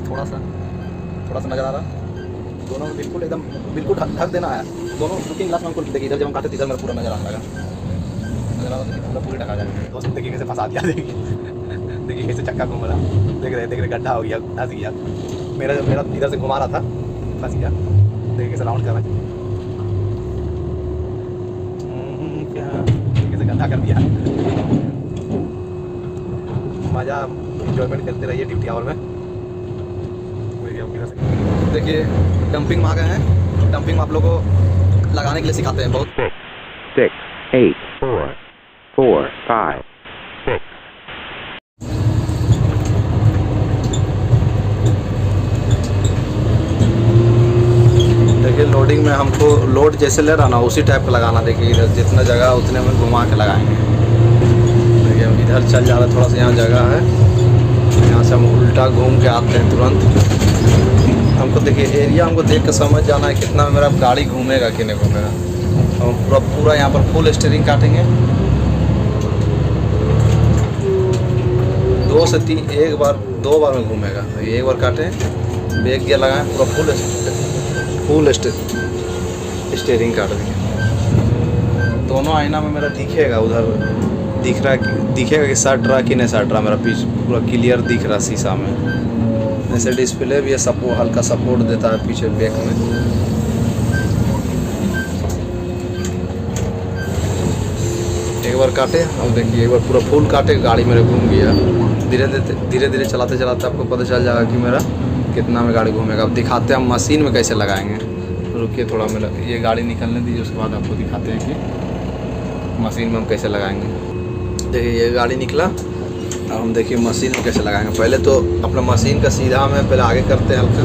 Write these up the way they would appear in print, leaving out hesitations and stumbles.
थोड़ा सा नज़र आ रहा, दोनों बिल्कुल एकदम बिल्कुल ढक देना है। दोनों लुकिंग ग्लास में हमको देखिए, इधर जब हम काटे इधर मेरा पूरा नज़र आने लगा, नज़र आ रहा पूरा पूरी ढका जाएगा। दोस्त देखिए कैसे फंसा दिया, देखिए कैसे चक्का घूम रहा, देख रहे गड्ढा हो गया, फंस गया। मेरा इधर से घुमा रहा था, फंस गया। देखिए कैसे राउंड कर रहा है, क्या कैसे गड्ढा कर दिया। मज़ा इंजॉयमेंट करते रहिए ड्यूटी आवर में। देखिए डंपिंग में आ गए हैं। डंपिंग में आप लोगों को लगाने के लिए सिखाते हैं बहुत। 6, 8, 4, 4, 5, 6. देखिए लोडिंग में हमको लोड जैसे ले रहा ना उसी टाइप का लगाना। देखिए इधर जितना जगह उतने में घुमा के लगाएंगे। देखिए हम इधर चल जा रहे, थोड़ा सा यहाँ जगह है, यहाँ से हम उल्टा घूम के आते हैं तुरंत। हमको देखिए एरिया हमको देख के समझ जाना है कितना मेरा गाड़ी घूमेगा कि नहीं घूमेगा। हम पूरा यहाँ पर फुल स्टीयरिंग काटेंगे, 2 से 3 दो बार में घूमेगा। एक बार काटें, ब्रेक गियर लगाएं, पूरा फुल स्टीयरिंग काट देंगे। दोनों आईना में मेरा दिखेगा, उधर दिखेगा कि सट रहा कि नहीं सट रहा। मेरा पीछे पूरा क्लियर दिख रहा शीशा में। ऐसे डिस्प्ले भी है, हल्का सपोर्ट देता है पीछे बैक में। एक बार काटे, अब देखिए एक बार पूरा फुल काटे, गाड़ी मेरे घूम गया। धीरे धीरे चलाते आपको पता चल जाएगा कि मेरा कितना में गाड़ी घूमेगा। अब दिखाते हैं हम मशीन में कैसे लगाएंगे। रुकिए थोड़ा, मेरा ये गाड़ी निकलने दीजिए, उसके बाद आपको दिखाते हैं कि मशीन में हम कैसे लगाएंगे। देखिए ये गाड़ी निकला, अब हम देखिए मशीन में कैसे लगाएंगे। पहले तो अपना मशीन का सीधा में पहले आगे करते हैं हल्का।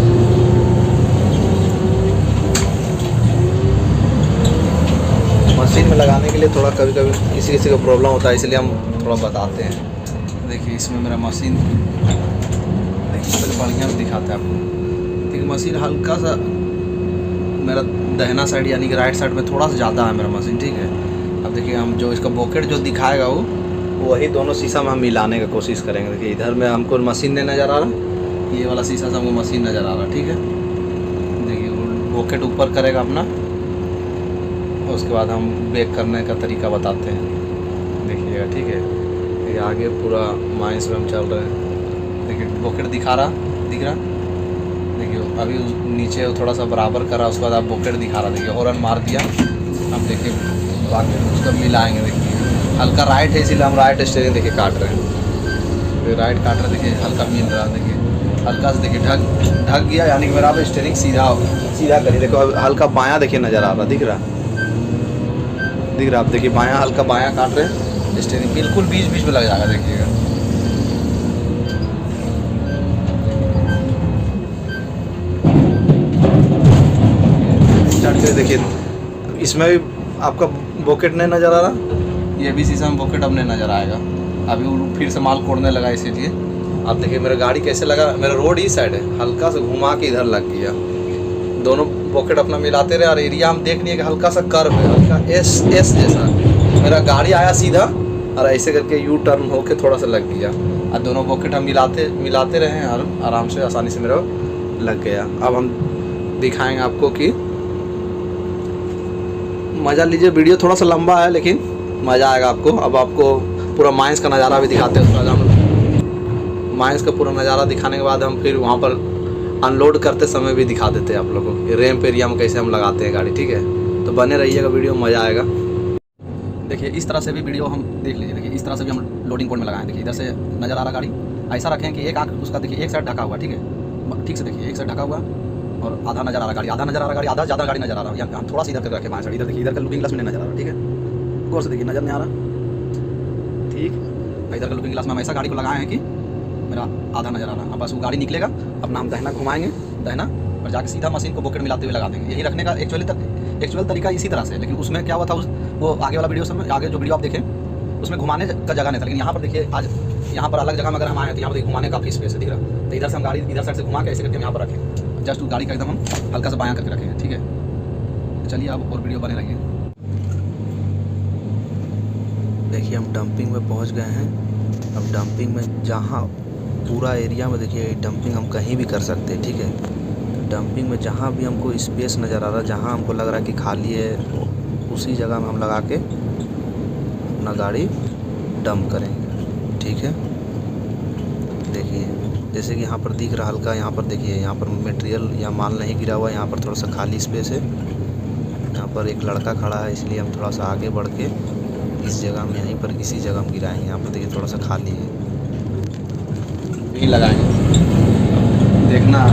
मशीन में लगाने के लिए थोड़ा कभी किसी का प्रॉब्लम होता है, इसलिए हम थोड़ा बताते हैं। देखिए इसमें मेरा मशीन, देखिए पहले बढ़िया में दिखाते हैं आपको। देखिए मशीन हल्का सा मेरा दाहिना साइड यानी कि राइट साइड में थोड़ा सा ज़्यादा है मेरा मशीन, ठीक है। अब देखिए हम जो इसका बॉकेट जो दिखाएगा वही दोनों शीशा में हम मिलाने का कोशिश करेंगे। देखिए इधर में हमको मशीन नहीं नज़र आ रहा, ये वाला शीशा से हमको मशीन नज़र आ रहा, ठीक है। देखिए बॉकेट ऊपर करेगा अपना, उसके बाद हम बेक करने का तरीका बताते हैं, देखिएगा, ठीक है। ये आगे पूरा माइंस में हम चल रहे हैं। देखिए बॉकेट दिख रहा, देखिए अभी नीचे थोड़ा सा बराबर करा, उसके बाद आप बॉकेट दिखा रहा। देखिए हॉर्न मार दिया। हम देखिए बाकी उसको मिलाएंगे। देखिए हल्का राइट है, इसीलिए हम राइट स्टीयरिंग देखिए काट रहे हैं। राइट काट रहे, देखिए हल्का मिल रहा, देखिए हल्का से देखिए ढक गया, यानी कि मेरा अब स्टीयरिंग सीधा करिए। देखो हल्का बायां देखिए नज़र आ रहा, दिख रहा आप देखिए बायां, हल्का बायां काट रहे हैं, स्टीयरिंग बिल्कुल बीच में लग जाएगा। देखिएगा स्टार्ट करिए। देखिए इसमें भी आपका बॉकेट नहीं नज़र आ रहा, ये भी शीशा में बॉकेट अब नहीं नज़र आएगा। अभी वो फिर से माल कोड़ने लगा, इसीलिए आप देखिए मेरा गाड़ी कैसे लगा। मेरा रोड इस साइड है, हल्का सा घुमा के इधर लग गया। दोनों बॉकेट अपना मिलाते रहे और एरिया हम देख लिए कि हल्का सा कर्व है, हल्का एस जैसा। मेरा गाड़ी आया सीधा और ऐसे करके यू टर्न होके थोड़ा सा लग गया, और दोनों बॉकेट हम मिलाते रहे हैं और आराम से आसानी से मेरा लग गया। अब हम दिखाएंगे आपको कि मज़ा लीजिए। वीडियो थोड़ा सा लंबा है लेकिन मज़ा आएगा आपको। अब आपको पूरा माइंस का नज़ारा भी दिखाते हैं। उसके बाद हम माइंस का पूरा नज़ारा दिखाने के बाद हम फिर वहाँ पर अनलोड करते समय भी दिखा देते हैं आप लोगों को, रैंप एरिया में कैसे हम लगाते हैं गाड़ी, ठीक है। तो बने रहिएगा, वीडियो मज़ा आएगा। देखिए इस तरह से भी वीडियो हम देख लीजिए। देखिए इस तरह से भी हम लोडिंग पॉइंट में लगाएं। देखिए इधर से नज़र आ रहा गाड़ी, ऐसा रखें कि एक आँख उसका देखिए एक साइड ढका हुआ, ठीक है, ठीक से देखिए एक साइड ढका हुआ और आधा नज़र आ रहा गाड़ी, आधा ज़्यादा गाड़ी नज़र आ रहा है। यहाँ थोड़ा सा इधर करके रखें बाएं साइड, इधर देखिए इधर का लुकिंग ग्लास में नहीं नज़र आ रहा, ठीक है। गौर से देखिए नज़र नहीं आ रहा, ठीक। इधर का लुकिंग ग्लास में हम ऐसा गाड़ी को लगाए हैं कि मेरा आधा नज़र आ रहा है। अब बस वो गाड़ी निकलेगा, अपना हम दाहिना घुमाएंगे, दाहिना और जाके सीधा मशीन को बॉकेट मिलाते हुए लगा देंगे। यही रखने का एक्चुअल तरीका इसी तरह से। लेकिन उसमें क्या हुआ था, वो आगे वाला वीडियो में, आगे जो वीडियो आप देखें उसमें घुमाने का जगह नहीं था। लेकिन यहाँ पर देखिए आज यहाँ पर अलग जगह में अगर हम आए तो यहाँ पर घुमाने का काफ़ी स्पेस है, दिख रहा। तो इधर से हम गाड़ी इधर साइड से घुमा के ऐसे करके यहाँ पर रखें, जस्ट गाड़ी का एकदम हम हल्का सा बायां करके रखेंगे, ठीक है। चलिए आप और वीडियो बने रहिए। देखिए हम डंपिंग में पहुँच गए हैं। अब डंपिंग में जहाँ पूरा एरिया में देखिए डंपिंग हम कहीं भी कर सकते हैं, ठीक है। तो डंपिंग में जहाँ भी हमको स्पेस नज़र आ रहा है, जहाँ हमको लग रहा है कि खाली है, उसी जगह में हम लगा के अपना गाड़ी डंप करेंगे, ठीक है। देखिए जैसे कि यहाँ पर दिख रहा हल्का, यहाँ पर देखिए, यहाँ पर मटेरियल या माल नहीं गिरा हुआ है, यहाँ पर थोड़ा सा खाली स्पेस है। यहाँ पर एक लड़का खड़ा है, इसलिए हम थोड़ा सा आगे बढ़ के इस जगह में, यहीं पर किसी जगह में गिराएंगे। यहाँ पर देखिए थोड़ा सा खाली है, यहीं लगाएंगे। देखना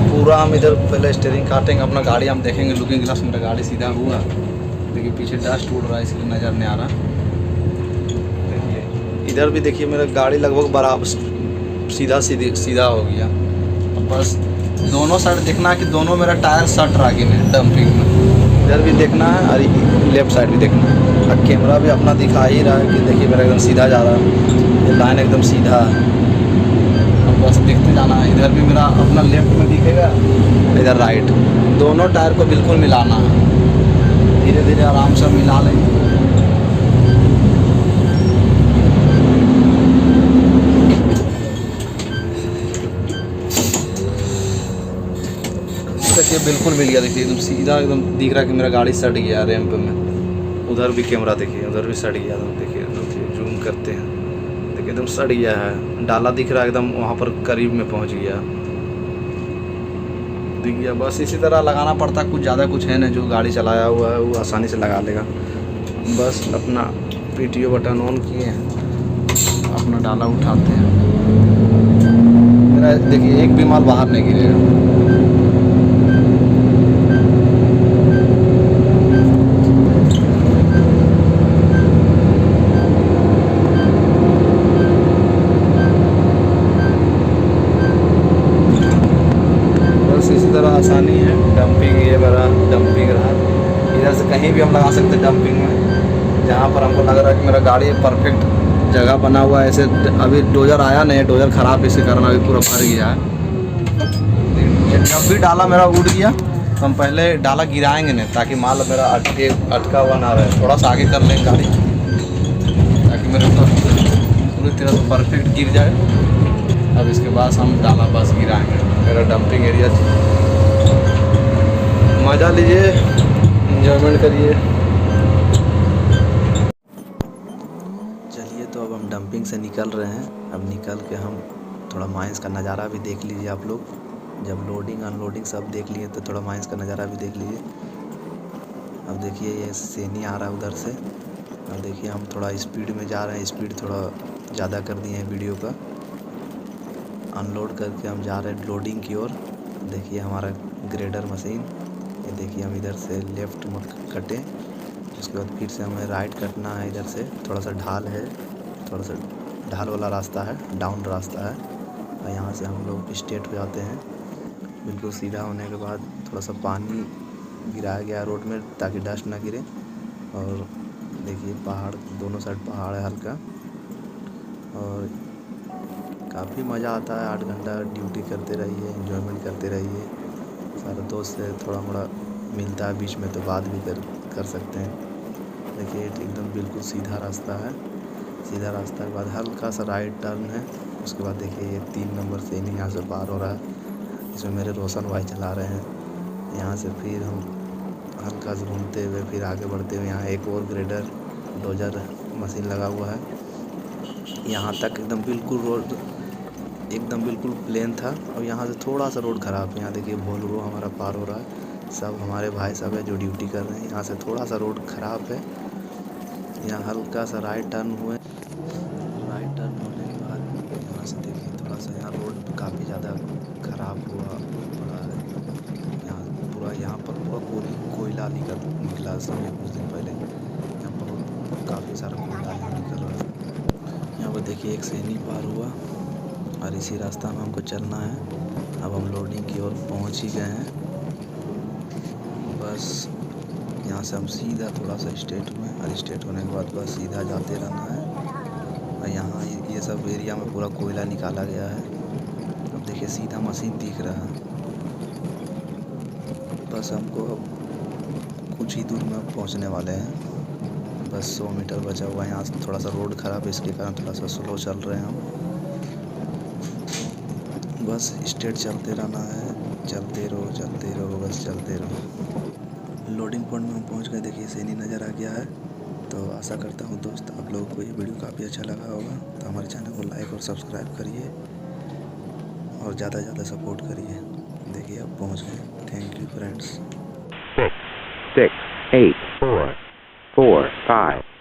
पूरा हम इधर पहले स्टीयरिंग काटेंगे, अपना गाड़ी हम देखेंगे, लुकिंग ग्लास मेरा गाड़ी सीधा हुआ। देखिए पीछे डस्ट उड़ रहा है, इसलिए नज़र नहीं आ रहा। देखिए इधर भी देखिए मेरा गाड़ी लगभग बराबर सीधा हो गया। अब बस दोनों साइड देखना है कि दोनों मेरा टायर सट रहा कि नहीं डंपिंग में। इधर भी देखना है और लेफ्ट साइड भी देखना है। और कैमरा भी अपना दिखा ही रहा है कि देखिए मेरा एकदम सीधा जा रहा है, ये लाइन एकदम सीधा है। अब बस देखते जाना है। इधर भी मेरा अपना लेफ्ट में दिखेगा, इधर राइट, दोनों टायर को बिल्कुल मिलाना है। धीरे धीरे आराम से मिला लेंगे। देखिए बिल्कुल मिल गया, देखिए एकदम सीधा, एकदम दिख रहा है कि मेरा गाड़ी सट गया रैंप में। उधर भी कैमरा देखिए, उधर भी सट गया एकदम। देखिए जूम करते हैं, देखिए एकदम सट गया है, डाला दिख रहा है एकदम, वहाँ पर करीब में पहुँच गया, दिख गया। बस इसी तरह लगाना पड़ता, कुछ ज़्यादा कुछ है नहीं। जो गाड़ी चलाया हुआ है वो आसानी से लगा लेगा। बस अपना PTO बटन ऑन किए, अपना डाला उठाते हैं। मेरा देखिए एक भी माल बाहर नहीं गिरेगा। इसी तरह आसानी है डंपिंग। ये मेरा डंपिंग रहा, इधर से कहीं भी हम लगा सकते हैं डंपिंग में, जहाँ पर हमको लग रहा है कि मेरा गाड़ी परफेक्ट जगह बना हुआ है। ऐसे अभी डोजर आया नहीं, डोजर ख़राब है, इसके कारण अभी पूरा भर गया है। जब भी डाला मेरा उड़ गया तो हम पहले डाला गिराएंगे नहीं, ताकि माल मेरा अटका हुआ ना रहे। थोड़ा सा आगे कर लेंगे गाड़ी, ताकि मेरे पूरी तरह से परफेक्ट गिर जाए। अब इसके बाद हम डाला बस गिराएंगे। मेरा डंपिंग एरिया, मज़ा लीजिए, एंजॉयमेंट करिए। चलिए तो अब हम डंपिंग से निकल रहे हैं। अब निकल के हम थोड़ा माइंस का नज़ारा भी देख लीजिए आप लोग। जब लोडिंग अनलोडिंग सब देख लिए तो थोड़ा माइंस का नज़ारा भी देख लीजिए। अब देखिए ये सेनी आ रहा है उधर से। अब देखिए हम थोड़ा स्पीड में जा रहे हैं, स्पीड थोड़ा ज़्यादा कर दिए हैं वीडियो का। अनलोड करके हम जा रहे हैं लोडिंग की ओर। देखिए हमारा ग्रेडर मशीन, ये देखिए हम इधर से लेफ़्ट में कटें, उसके बाद फिर से हमें राइट कटना है। इधर से थोड़ा सा ढाल है, थोड़ा सा ढाल वाला रास्ता है, डाउन रास्ता है, और यहाँ से हम लोग स्ट्रेट हो जाते हैं। बिल्कुल सीधा होने के बाद थोड़ा सा पानी गिराया गया रोड में ताकि डस्ट ना गिरे। और देखिए पहाड़, दोनों साइड पहाड़ है हल्का, और काफ़ी मज़ा आता है। 8 घंटा ड्यूटी करते रहिए, एंजॉयमेंट करते रहिए। सारे दोस्त से थोड़ा मोड़ा मिलता है बीच में तो बात भी कर सकते हैं। देखिए एकदम बिल्कुल सीधा रास्ता है। सीधा रास्ता के बाद हल्का सा राइट टर्न है। उसके बाद देखिए ये 3 नंबर से नहीं यहाँ से पार हो रहा है, इसमें मेरे रोशन भाई चला रहे हैं। यहाँ से फिर हम हल्का से घूमते हुए फिर आगे बढ़ते हुए, यहाँ एक और ग्रेडर डोजर मशीन लगा हुआ है। यहाँ तक एकदम बिल्कुल रोड एकदम बिल्कुल प्लेन था, और यहाँ से थोड़ा सा रोड ख़राब है। यहाँ देखिए बोलेरो हमारा पार हो रहा है, सब हमारे भाई सब है जो ड्यूटी कर रहे हैं। यहाँ से थोड़ा सा रोड ख़राब है, यहाँ हल्का सा राइट टर्न हुए। राइट टर्न होने के बाद यहाँ से देखिए थोड़ा सा यहाँ रोड काफ़ी ज़्यादा ख़राब हुआ पड़ा है। यहाँ पर पूरा कोयला निकला समय कुछ दिन पहले। यहाँ पर काफ़ी सारा कोयला निकल रहा है। यहाँ पर देखिए एक सैनी पार हुआ, और इसी रास्ता में हमको चलना है। अब हम लोडिंग की ओर पहुंच ही गए हैं। बस यहाँ से हम सीधा थोड़ा सा स्ट्रेट हुए, और स्ट्रेट होने के बाद बस सीधा जाते रहना है। और यहाँ ये सब एरिया में पूरा कोयला निकाला गया है। अब देखिए सीधा मशीन दिख रहा है। बस हमको अब कुछ ही दूर में पहुँचने वाले हैं, बस 100 मीटर बचा हुआ है। यहाँ थोड़ा सा रोड ख़राब है, इसके कारण थोड़ा सा स्लो चल रहे हैं हम। बस स्ट्रेट चलते रहना है, चलते रहो बस चलते रहो। लोडिंग पॉइंट में हम पहुंच गए, देखिए सैनी नज़र आ गया है। तो आशा करता हूं दोस्त आप लोगों को ये वीडियो काफ़ी अच्छा लगा होगा। तो हमारे चैनल को लाइक और सब्सक्राइब करिए और ज़्यादा से ज़्यादा सपोर्ट करिए। देखिए अब पहुंच गए। Thank you friends. 6, 6, 8, 4, 4, 5.